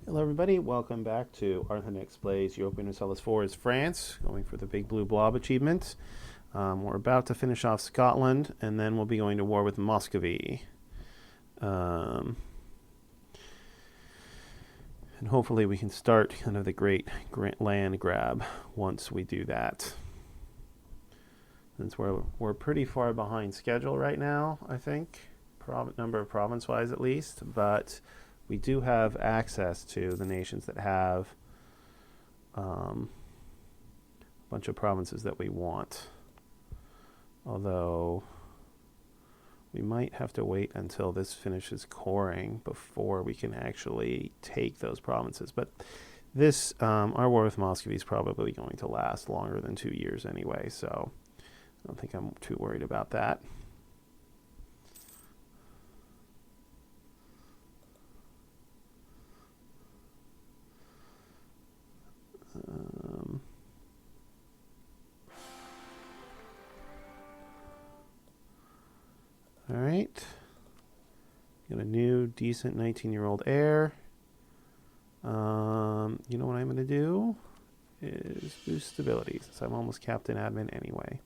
Hello, everybody. Welcome back to Arthenex Plays Europa Universalis 4 is France, going for the Big Blue Blob achievement. We're about to finish off Scotland, and then we'll be going to war with Muscovy. Um, and hopefully we can start kind of the great land grab once we do that. Since we're pretty far behind schedule right now, I think, number of province-wise at least, but we do have access to the nations that have a bunch of provinces that we want. Although we might have to wait until this finishes coring before we can actually take those provinces. But this, our war with Muscovy is probably going to last longer than 2 years anyway, so I don't think I'm too worried about that. All right. Got a new, decent 19-year-old heir. You know what I'm going to do? Is boost stability, since I'm almost captain admin anyway.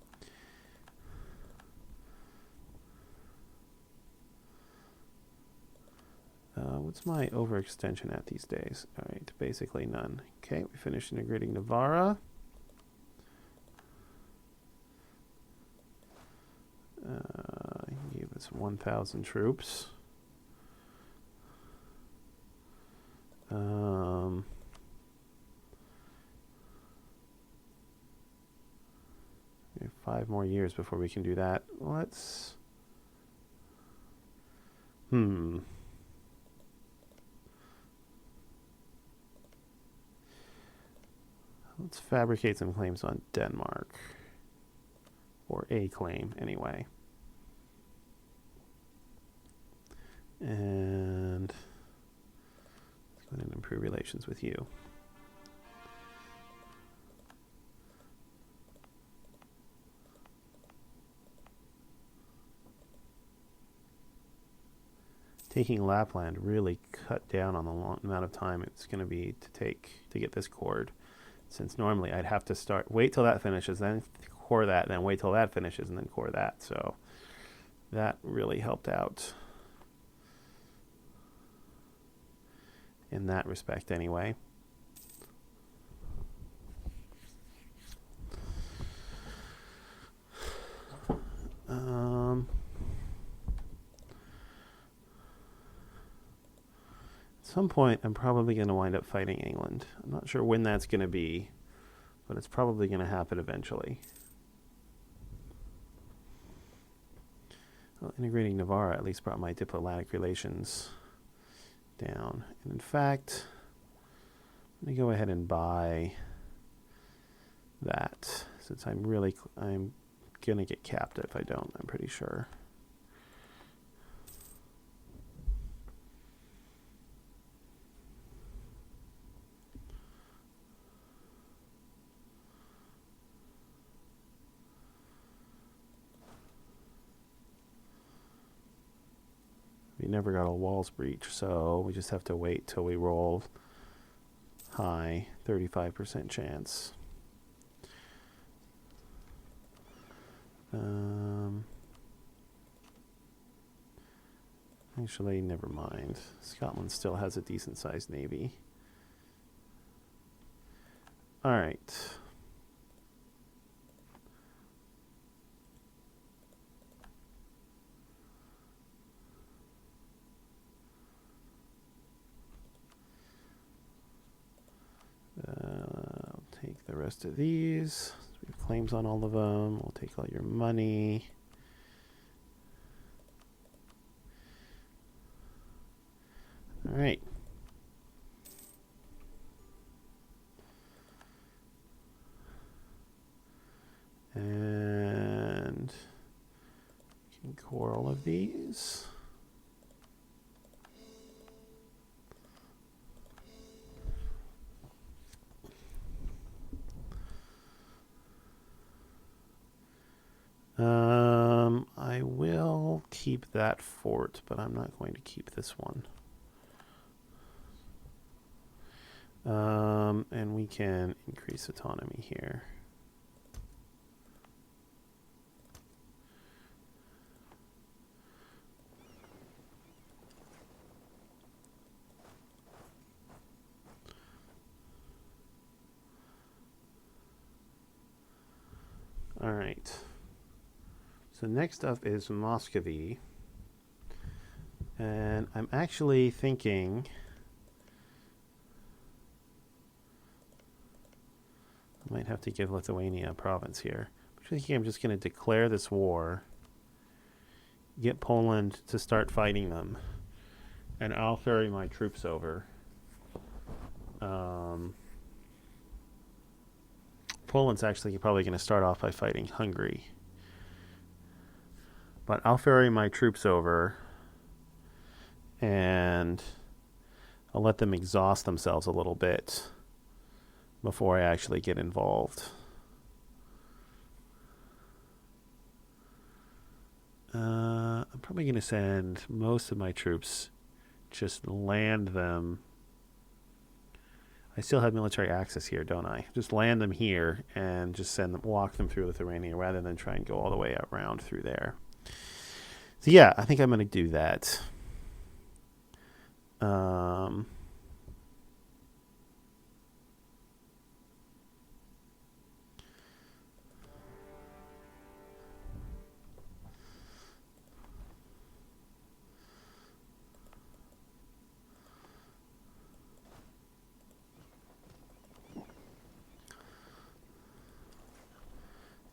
What's my overextension at these days? All right, basically none. Okay, we finished integrating Navarra. He gave us 1,000 troops. We have 5 more years before we can do that. Let's fabricate some claims on Denmark. Or a claim, anyway. And let's go ahead and improve relations with you. Taking Lapland really cut down on the long amount of time it's going to be to take to get this cord. Since normally I'd have to wait till that finishes, then core that, then wait till that finishes, and then core that. So that really helped out in that respect anyway. At some point, I'm probably going to wind up fighting England. I'm not sure when that's going to be, but it's probably going to happen eventually. Well, integrating Navarre at least brought my diplomatic relations down. And in fact, let me go ahead and buy that, since I'm going to get capped if I don't, I'm pretty sure. We never got a walls breach, so we just have to wait till we roll high, 35% chance. Actually, never mind. Scotland still has a decent-sized navy. All right. I'll take the rest of these. We have claims on all of them. We'll take all your money. All right. And you can core all of these. I will keep that fort, but I'm not going to keep this one. And we can increase autonomy here. All right. So next up is Muscovy. And I'm actually thinking I might have to give Lithuania a province here. I'm just going to declare this war, get Poland to start fighting them, and I'll ferry my troops over. Poland's actually probably going to start off by fighting Hungary. But I'll ferry my troops over, and I'll let them exhaust themselves a little bit before I actually get involved. I'm probably going to send most of my troops, just land them. I still have military access here, don't I? Just land them here and just send them, walk them through Lithuania rather than try and go all the way around through there. So yeah, I think I'm going to do that.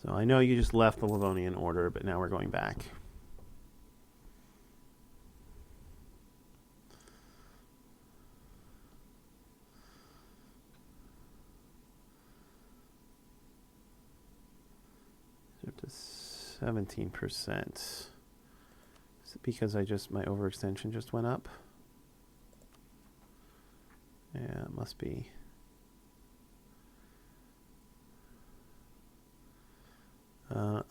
So I know you just left the Livonian order, but now we're going back. Up to 17%. Is it because my overextension just went up? Yeah, it must be.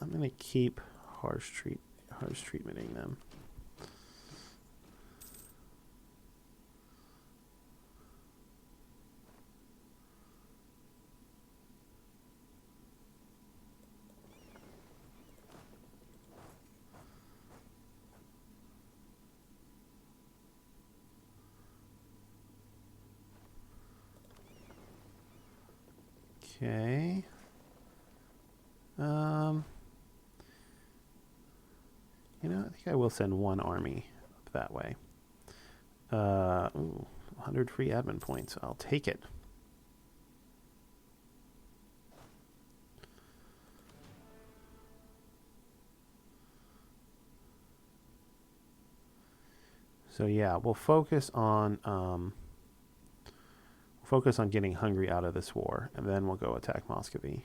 I'm going to keep harsh treatmenting them. Okay. I think I will send one army up that way. 100 free admin points. I'll take it. So yeah, we'll focus on getting Hungary out of this war, and then we'll go attack Muscovy.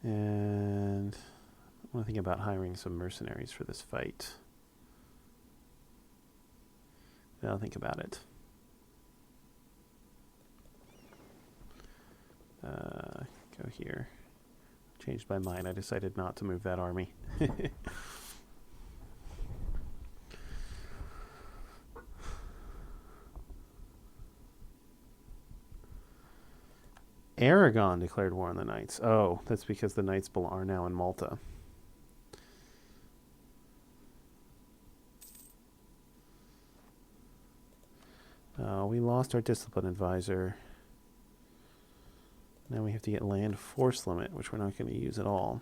And I want to think about hiring some mercenaries for this fight. I'll think about it. Go here. Changed my mind. I decided not to move that army. Aragon declared war on the Knights. Oh, that's because the Knights are now in Malta. We lost our discipline advisor. Now we have to get land force limit, which we're not going to use at all.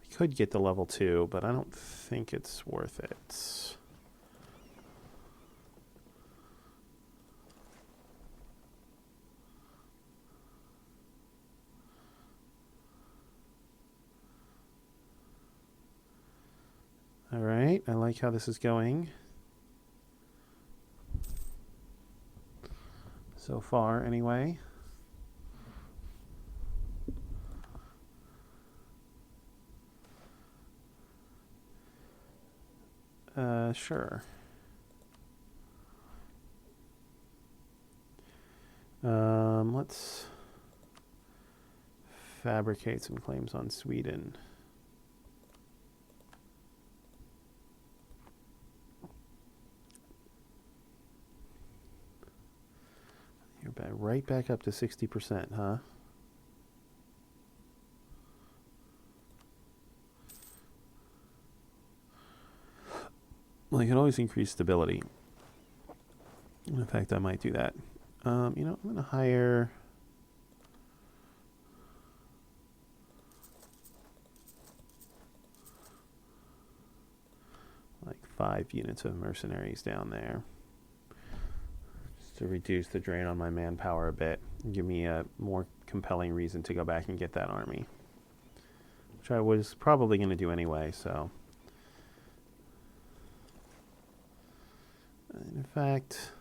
We could get the level 2, but I don't think it's worth it. All right, I like how this is going. So far, anyway. Sure. Let's fabricate some claims on Sweden. You're right back up to 60%, huh? Well, you can always increase stability. In fact, I might do that. You know, I'm going to hire... like 5 units of mercenaries down there. Just to reduce the drain on my manpower a bit. Give me a more compelling reason to go back and get that army. Which I was probably going to do anyway, so... in fact...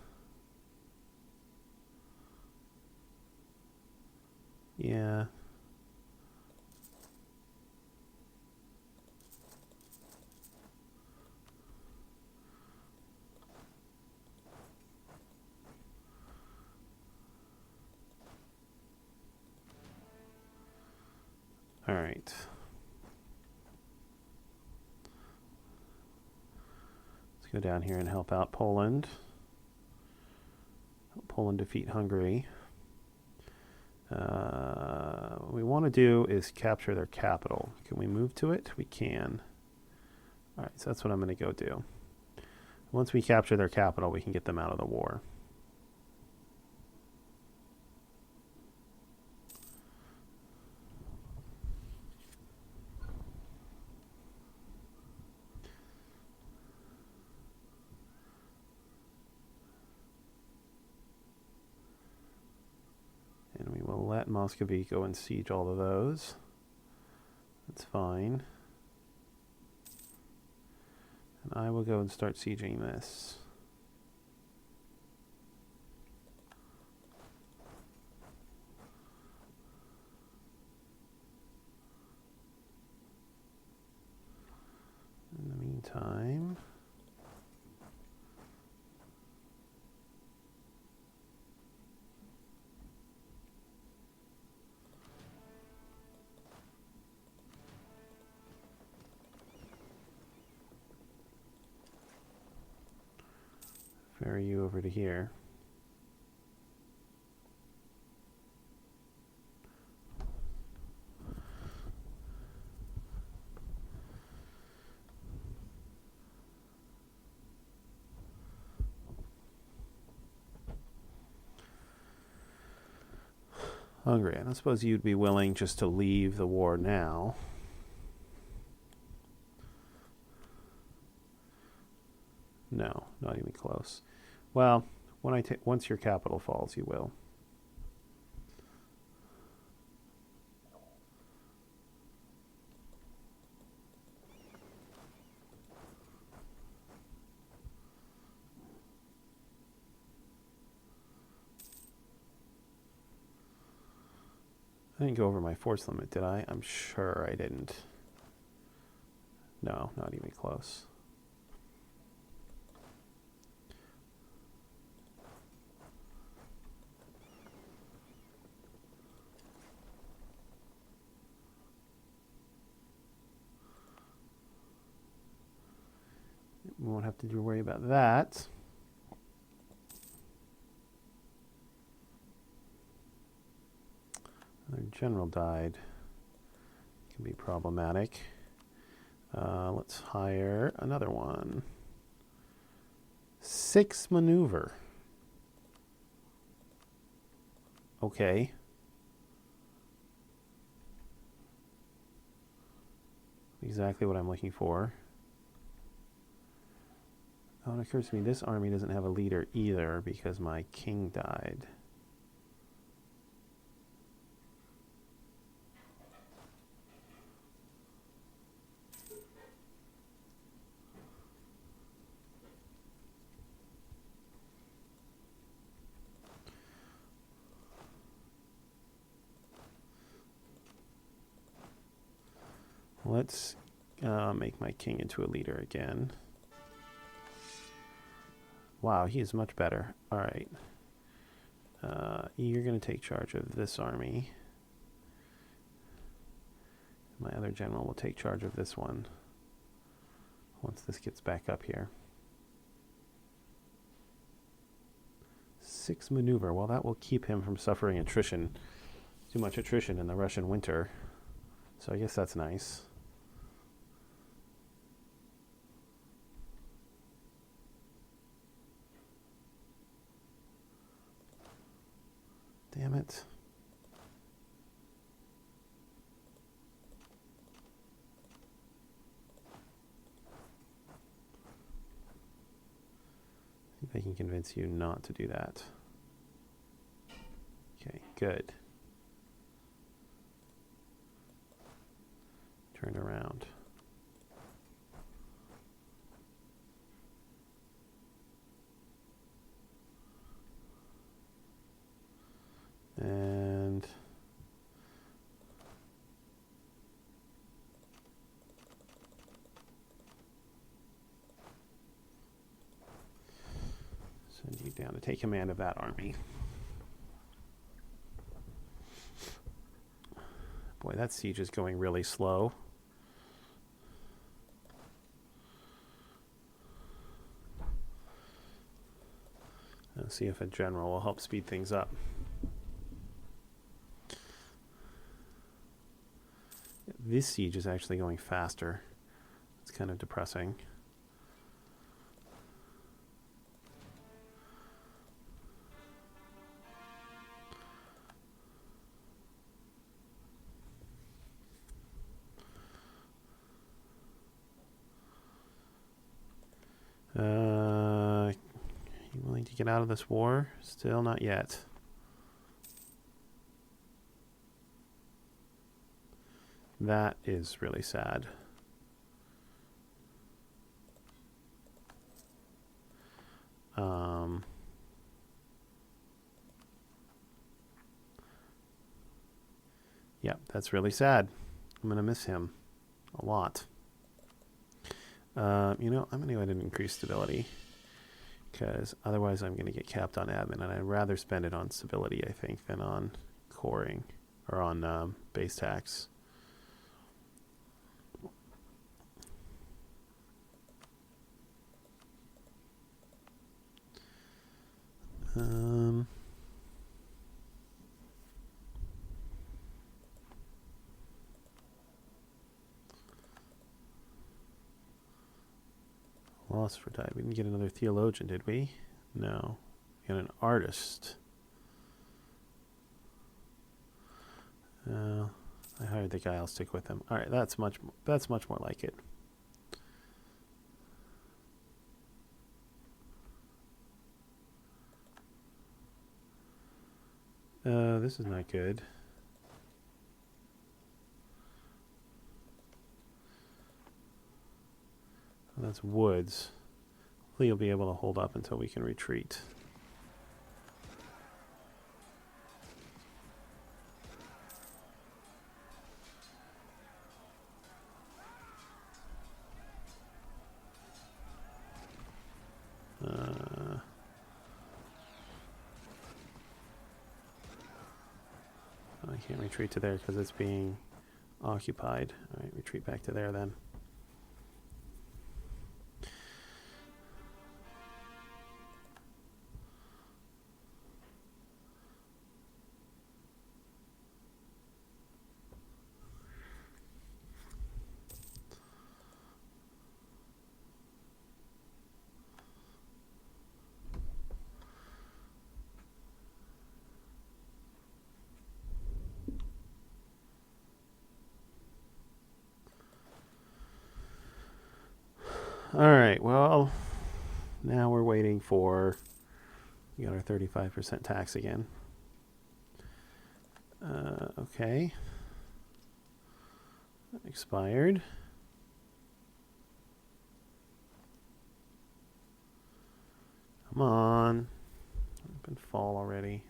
yeah... all right. Let's go down here and help out Poland. Help Poland defeat Hungary. What we want to do is capture their capital. Can we move to it? We can. All right, so that's what I'm going to go do. Once we capture their capital, we can get them out of the war. And we will let Muscovy go and siege all of those. That's fine. And I will go and start sieging this. In the meantime... ferry you over to here. Hungary. I don't suppose you'd be willing just to leave the war now. No, not even close. Well, when once your capital falls, you will. I didn't go over my force limit, did I? I'm sure I didn't. No, not even close. We won't have to worry about that. Their general died. Can be problematic. Let's hire another one. 6 maneuver. Okay. Exactly what I'm looking for. Oh, it occurs to me this army doesn't have a leader either because my king died. Let's make my king into a leader again. Wow, he is much better. All right. You're going to take charge of this army. My other general will take charge of this one once this gets back up here. 6 maneuver. Well, that will keep him from suffering attrition, too much attrition in the Russian winter. So I guess that's nice. Damn it. See if I can convince you not to do that. Okay, good. Turn around. And send you down to take command of that army. Boy, that siege is going really slow. Let's see if a general will help speed things up. This siege is actually going faster. It's kind of depressing. You willing to get out of this war? Still not yet. That is really sad. Yeah, that's really sad. I'm going to miss him a lot. You know, I'm going to go ahead and increase stability, because otherwise I'm going to get capped on admin, and I'd rather spend it on stability, I think, than on coring or on base tax. Lost for time. We didn't get another theologian, did we? No. We got an artist. I hired the guy. I'll stick with him. All right, that's much more like it. This is not good. Well, that's woods. Hopefully you'll be able to hold up until we can retreat. I can't retreat to there because it's being occupied. All right, retreat back to there then. All right, well, now we're waiting for, we got our 35% tax again. Okay. Expired. Come on. I've been fall already.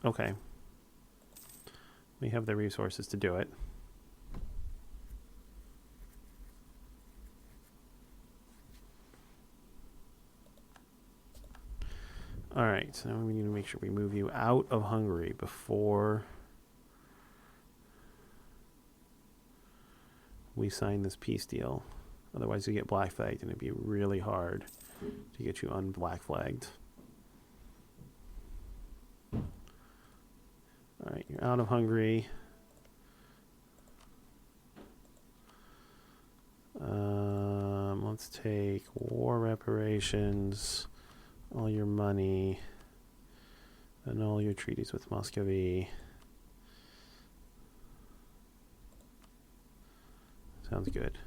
Okay. We have the resources to do it. All right, so now we need to make sure we move you out of Hungary before we sign this peace deal. Otherwise you get black flagged and it'd be really hard to get you unblack flagged. All right, you're out of Hungary. Let's take war reparations, all your money, and all your treaties with Muscovy. Sounds good.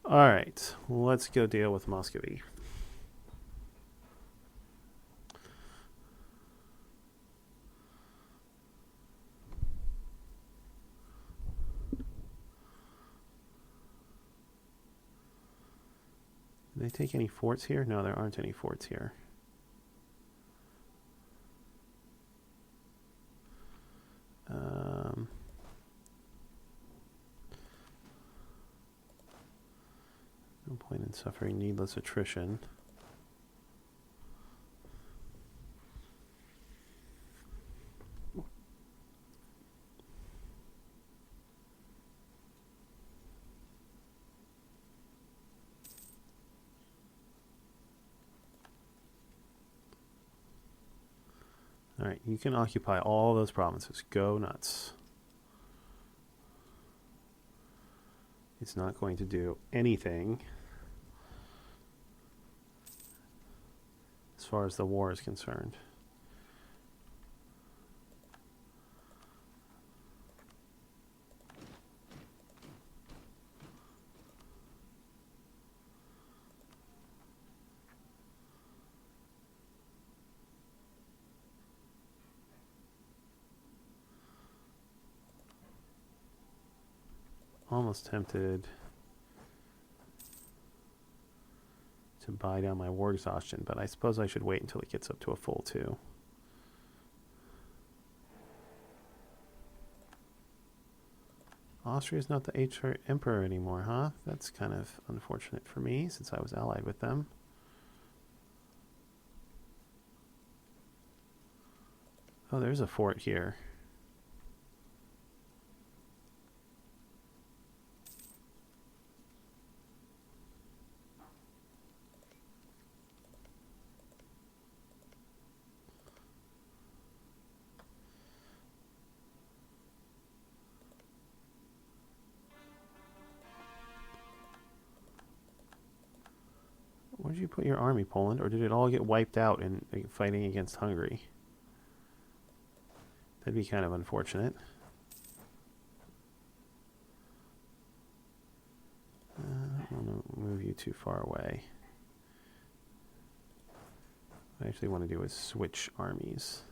All right, let's go deal with Muscovy. Did they take any forts here? No, there aren't any forts here. No point in suffering needless attrition. All right, you can occupy all those provinces. Go nuts. It's not going to do anything as far as the war is concerned. Almost tempted to buy down my war exhaustion, but I suppose I should wait until it gets up to a full 2. Austria's not the emperor anymore, huh? That's kind of unfortunate for me, since I was allied with them. Oh, there's a fort here. Where did you put your army, Poland? Or did it all get wiped out in fighting against Hungary? That'd be kind of unfortunate. I don't want to move you too far away. What I actually want to do is switch armies.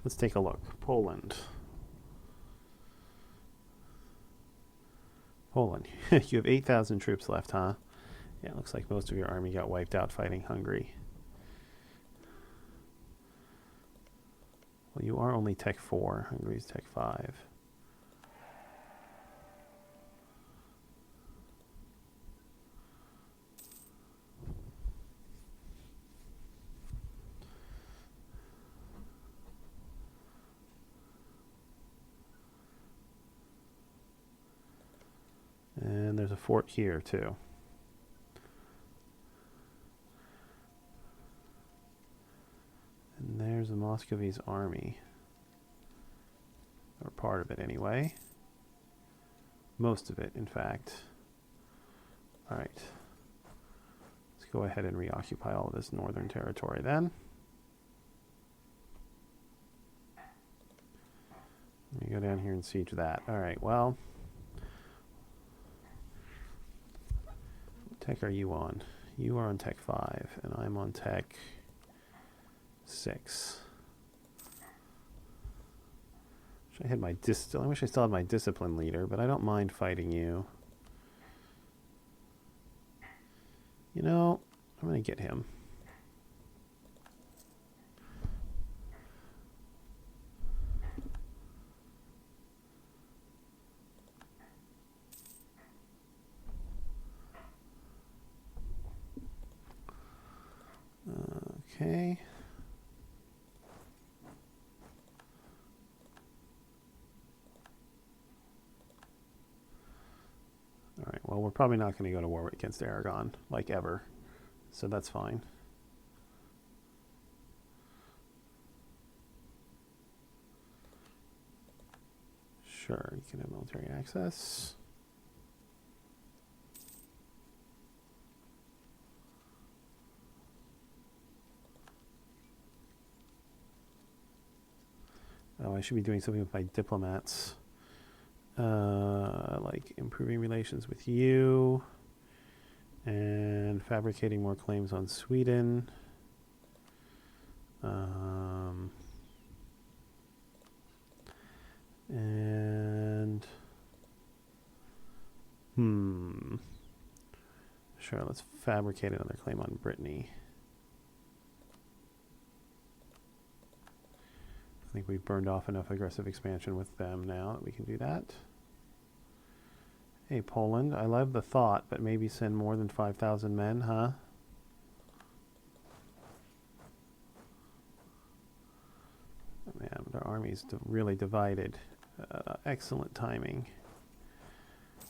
Let's take a look. Poland. Poland. You have 8,000 troops left, huh? Yeah, it looks like most of your army got wiped out fighting Hungary. Well, you are only Tech 4. Hungary's Tech 5. And there's a fort here, too. And there's the Muscovy's army. Or part of it, anyway. Most of it, in fact. All right. Let's go ahead and reoccupy all of this northern territory, then. Let me go down here and siege that. All right, well. What tech are you on? You are on tech 5, and I'm on tech 6. I had my I wish I still had my discipline leader, but I don't mind fighting you. You know, I'm going to get him. Okay. All right, well, we're probably not going to go to war against Aragon, like ever. So that's fine. Sure, you can have military access. Oh, I should be doing something with my diplomats. Like improving relations with you and fabricating more claims on Sweden. And sure, let's fabricate another claim on Brittany. I think we've burned off enough aggressive expansion with them now that we can do that. Hey, Poland, I love the thought, but maybe send more than 5,000 men, huh? Oh, man, their army's really divided. Excellent timing.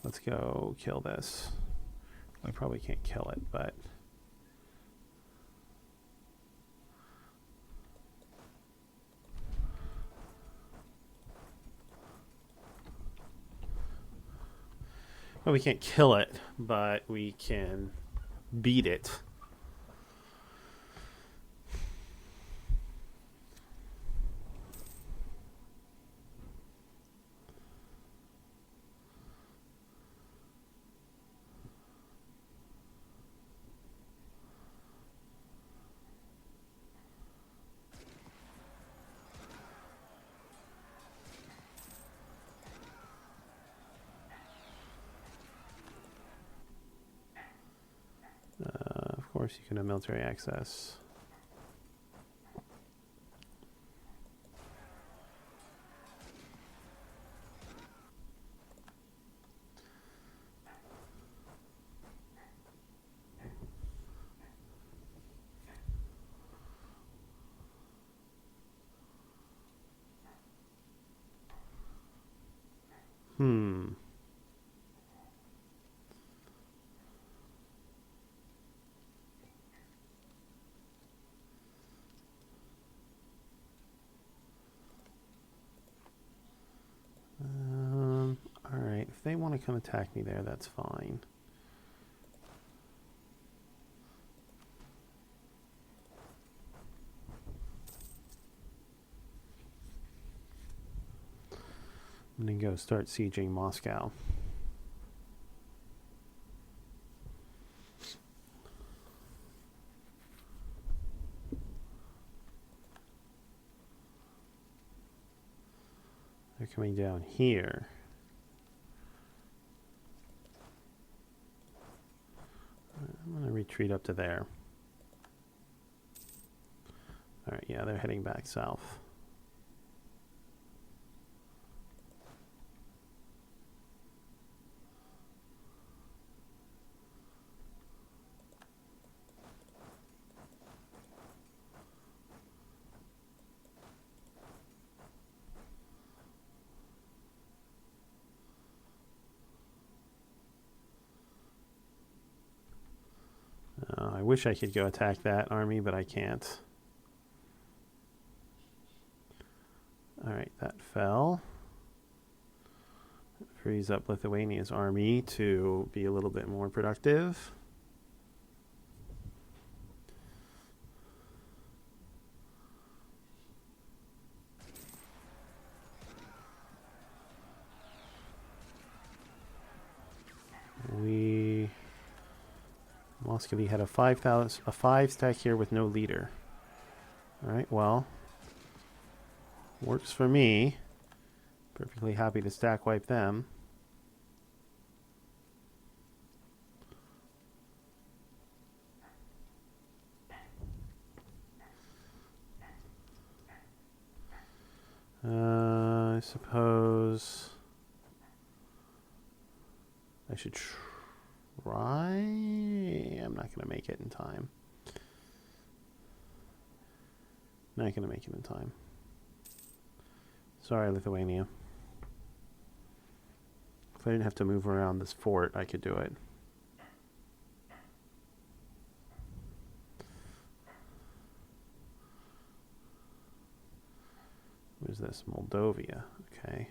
Let's go kill this. I probably can't kill it, but... Well, we can't kill it, but we can beat it. Of course, you can have military access. Alright, if they want to come attack me there, that's fine. I'm going to go start sieging Moscow. They're coming down here. I'm going to retreat up to there. Alright, yeah, they're heading back south. I wish I could go attack that army, but I can't. Alright, that fell. It frees up Lithuania's army to be a little bit more productive. Muscovy had a 5 stack here with no leader. Alright, well, works for me. Perfectly happy to stack wipe them. I suppose I should try. I'm not going to make it in time. Not going to make it in time. Sorry, Lithuania. If I didn't have to move around this fort, I could do it. Where's this? Moldova. Okay.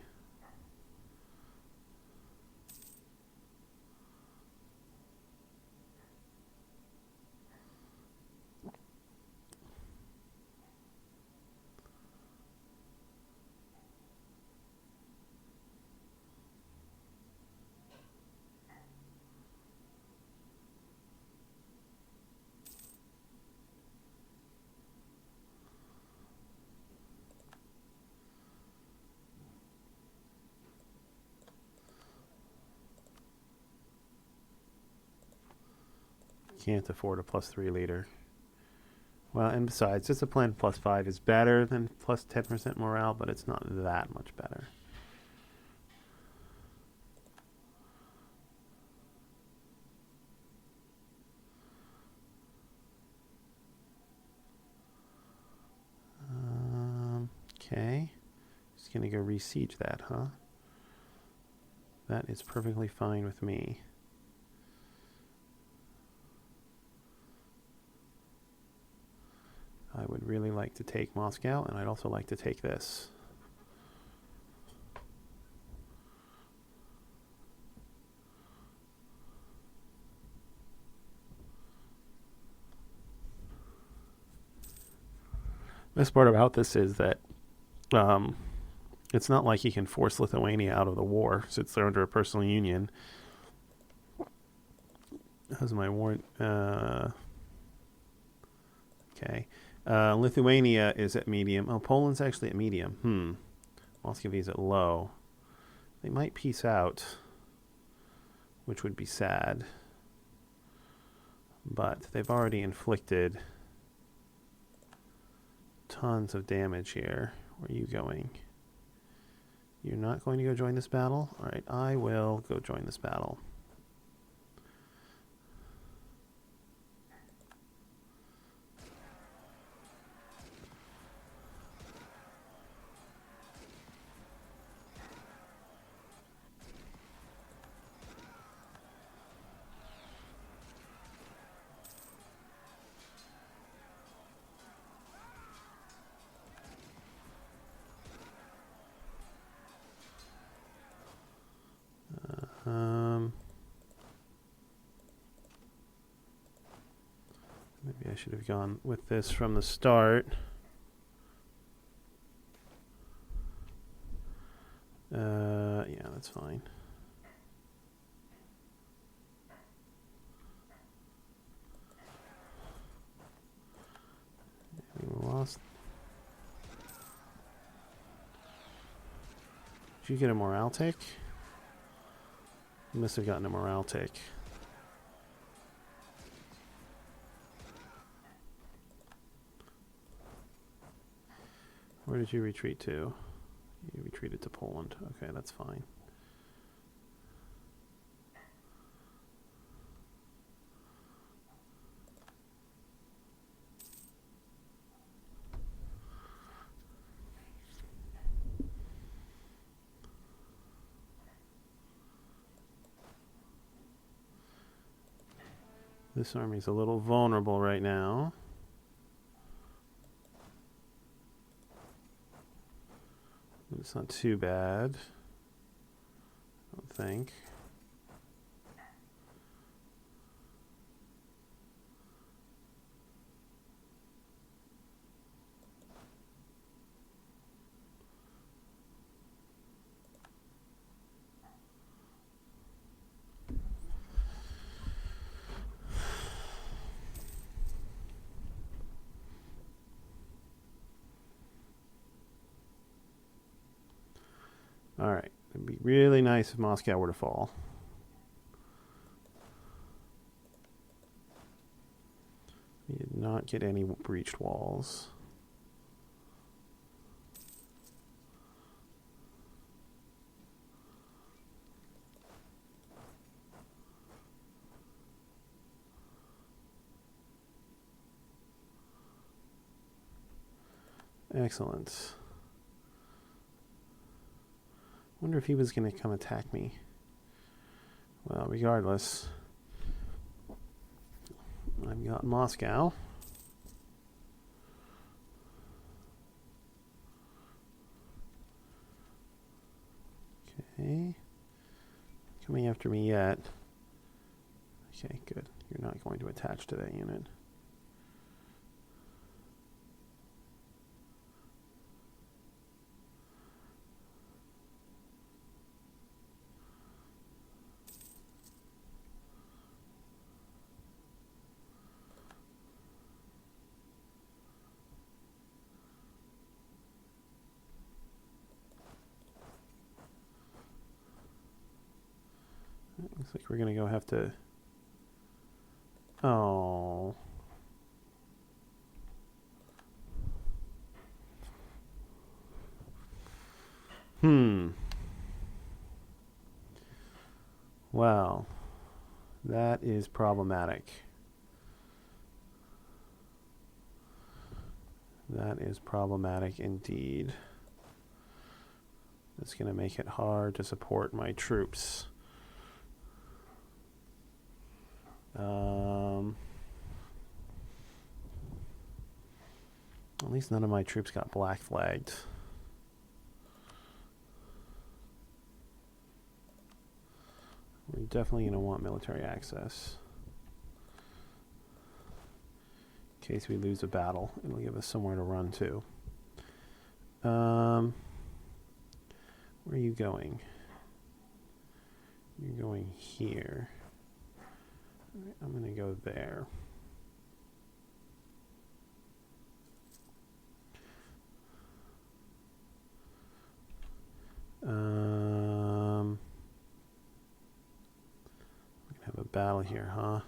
Can't afford a +3 leader. Well, and besides, discipline +5 is better than plus 10% morale, but it's not that much better. Okay. Just gonna go re-siege that, huh? That is perfectly fine with me. I would really like to take Moscow, and I'd also like to take this. Best part about this is that it's not like he can force Lithuania out of the war, since they're under a personal union. How's my war? Okay. Lithuania is at medium. Oh, Poland's actually at medium. Muscovy's at low. They might peace out, which would be sad. But they've already inflicted tons of damage here. Where are you going? You're not going to go join this battle? Alright, I will go join this battle. Maybe I should have gone with this from the start. Yeah, that's fine. We lost. Did you get a morale tick? You must have gotten a morale tick. Where did you retreat to? You retreated to Poland. Okay, that's fine. This army's a little vulnerable right now. It's not too bad, I don't think. All right. It'd be really nice if Moscow were to fall. We did not get any breached walls. Excellent. Wonder if he was going to come attack me. Well, regardless, I've got Moscow. Okay. Coming after me yet. Okay, good. You're not going to attach to that unit. Looks like we're going to have to... Oh. Wow. That is problematic. That is problematic indeed. It's going to make it hard to support my troops. At least none of my troops got black flagged. We're definitely going to want military access. In case we lose a battle, it'll give us somewhere to run to. Where are you going? You're going here. All right, I'm going to go there. We have a battle here, huh? All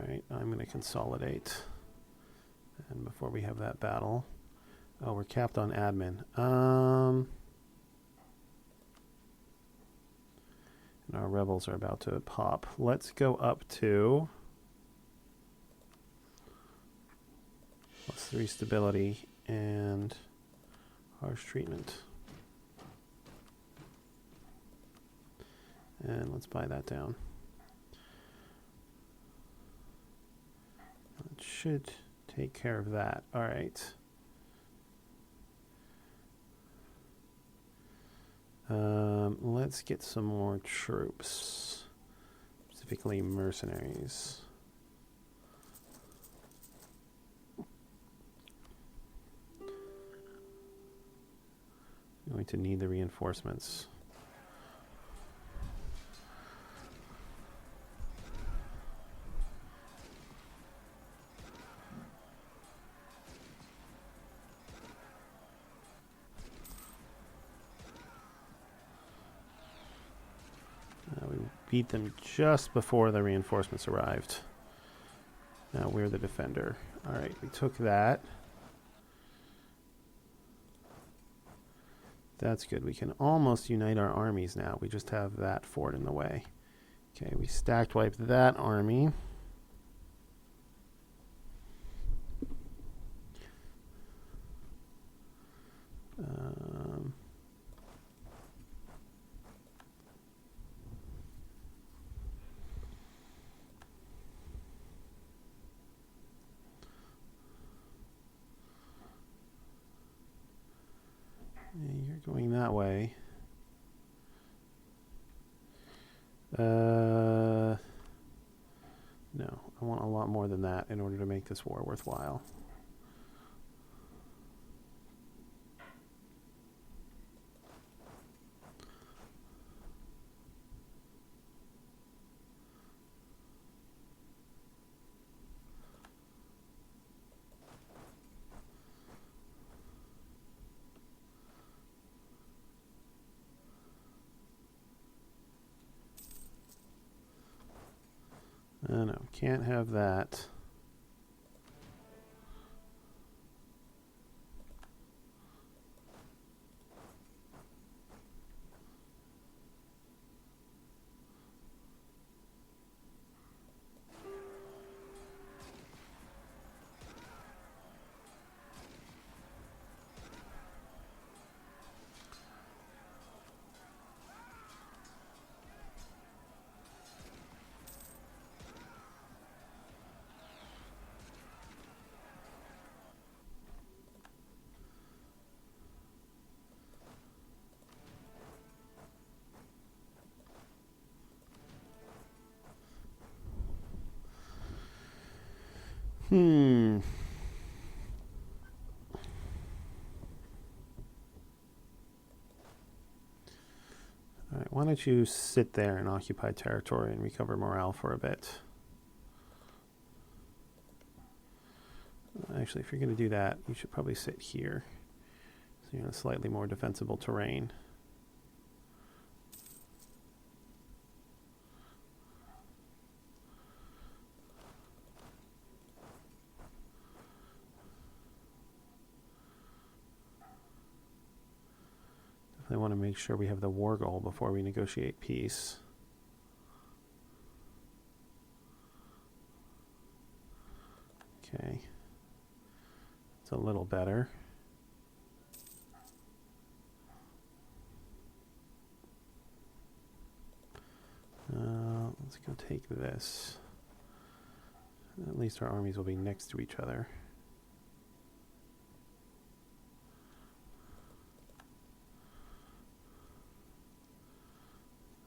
right, I'm going to consolidate. And before we have that battle, oh, we're capped on admin. And our rebels are about to pop. Let's go up to +3 stability and harsh treatment. And let's buy that down. It should take care of that. All right. Let's get some more troops, specifically mercenaries. I'm going to need the reinforcements. We beat them just before the reinforcements arrived. Now we're the defender. All right, we took that. That's good. We can almost unite our armies now. We just have that fort in the way. Okay, we stacked wiped that army. You're going that way. No, I want a lot more than that in order to make this war worthwhile. No, can't have that. All right, why don't you sit there and occupy territory and recover morale for a bit? Actually, if you're going to do that, you should probably sit here. So you're in a slightly more defensible terrain. I want to make sure we have the war goal before we negotiate peace. Okay. It's a little better. Let's go take this. At least our armies will be next to each other.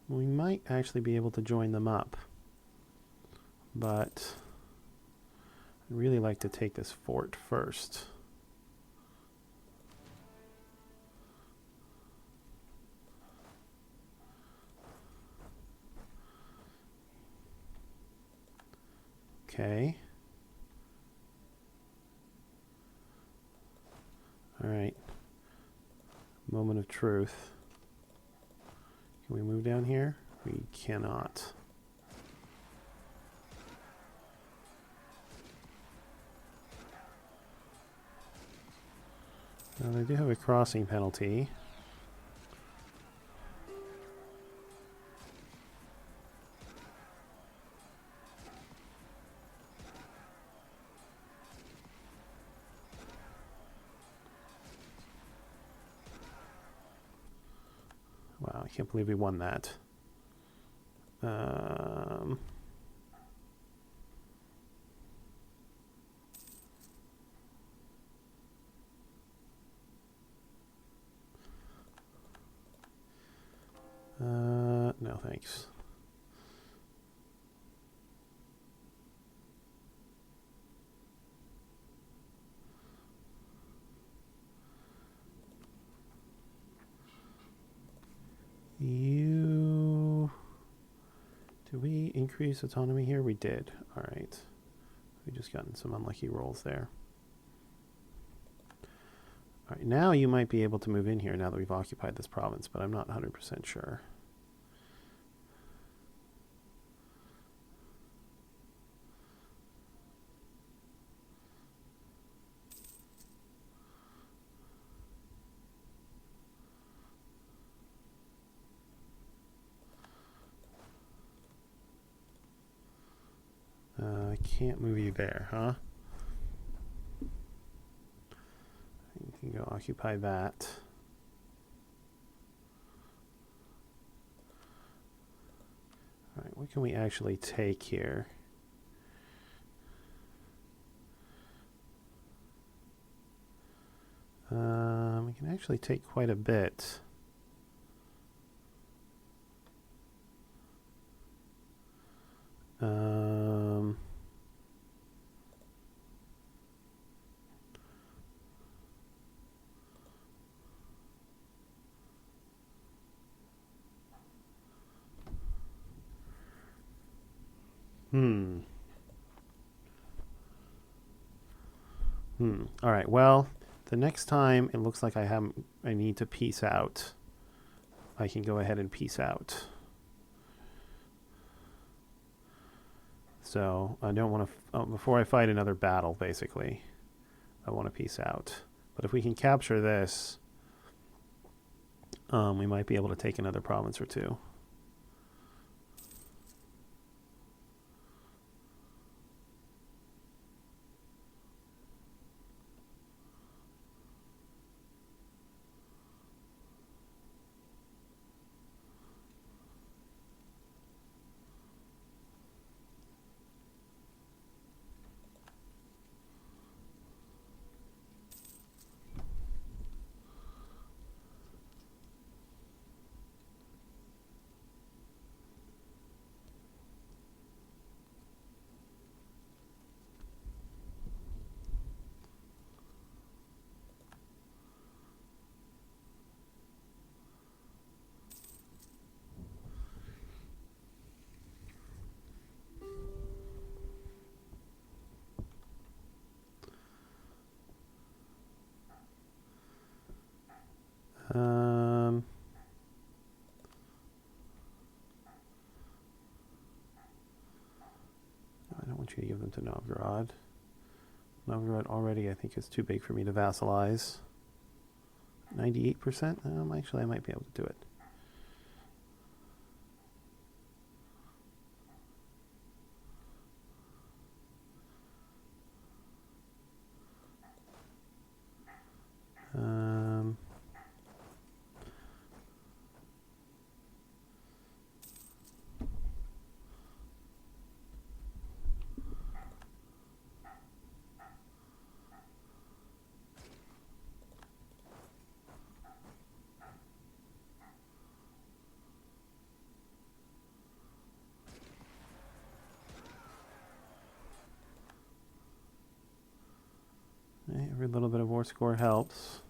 We might actually be able to join them up, but I'd really like to take this fort first. Okay. All right. Moment of truth. Can we move down here? We cannot. Now they do have a crossing penalty. Wow, I can't believe we won that. No, thanks. Did we increase autonomy here? We did. All right. We just gotten some unlucky rolls there. All right, now you might be able to move in here now that we've occupied this province, but I'm not 100% sure. I can't move you there, huh? You can go occupy that. All right, what can we actually take here? We can actually take quite a bit. All right, well, the next time it looks like I need to peace out, I can go ahead and peace out. So I don't want to, before I fight another battle, basically, I want to peace out. But if we can capture this, we might be able to take another province or two. I don't want you to give them to Novgorod. Novgorod already, I think, is too big for me to vassalize. 98%? Actually, I might be able to do it. Every little bit of war score helps.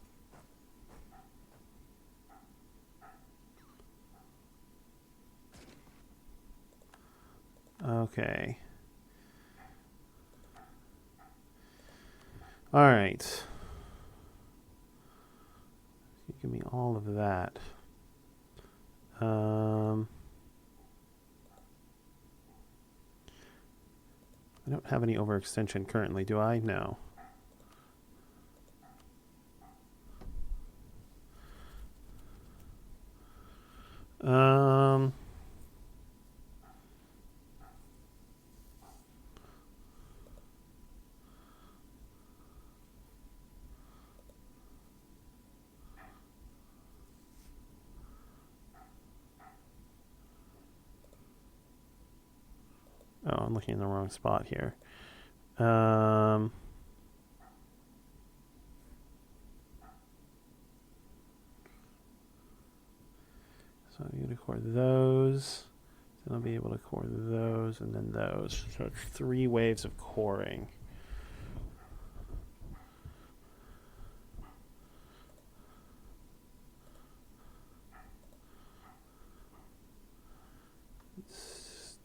Okay. All right. Give me all of that. I don't have any overextension currently, do I? No. Oh, I'm looking in the wrong spot here. So I'm going to core those. Then I'll be able to core those and then those. So it's 3 waves of coring.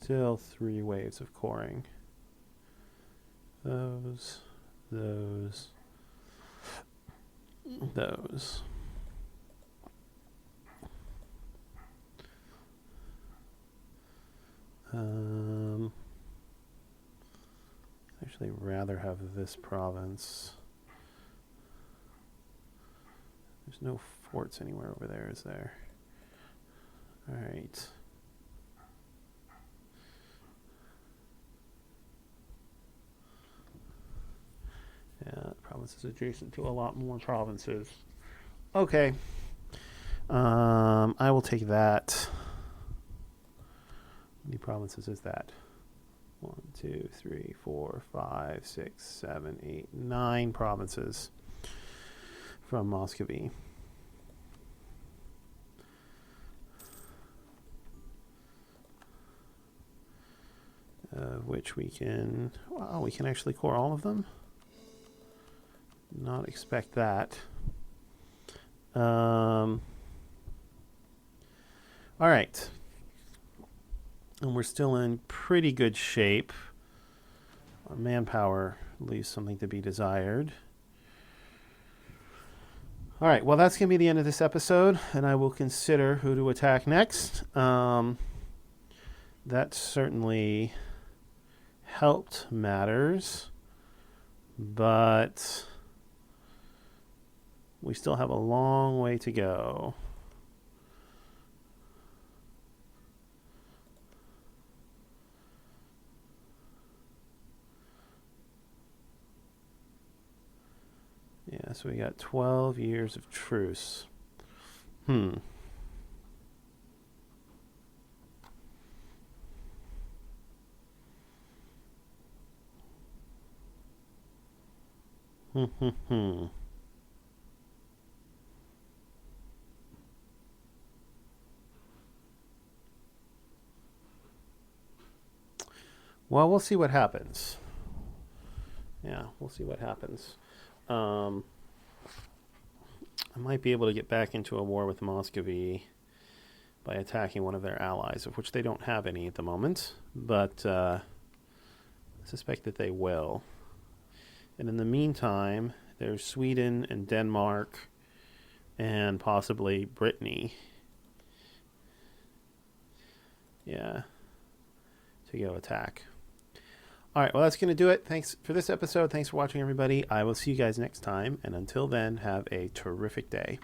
Still 3 waves of coring. Those. Actually rather have this province. There's no forts anywhere over there, is there? All right. Yeah, province is adjacent to a lot more provinces. Okay. I will take that. How many provinces is that? 1, 2, 3, 4, 5, 6, 7, 8, 9 provinces from Muscovy. Which we can, wow, we can actually core all of them. Not expect that. All right. And we're still in pretty good shape. Our manpower leaves something to be desired. All right, well, that's going to be the end of this episode, and I will consider who to attack next. That certainly helped matters, but we still have a long way to go. Yeah, so we got 12 years of truce. Hmm. Well, we'll see what happens. Yeah, we'll see what happens. I might be able to get back into a war with Muscovy by attacking one of their allies, of which they don't have any at the moment, but I suspect that they will. And in the meantime, there's Sweden and Denmark and possibly Brittany. Yeah, to go attack. All right, well, that's going to do it. Thanks for this episode. Thanks for watching, everybody. I will see you guys next time. And until then, have a terrific day.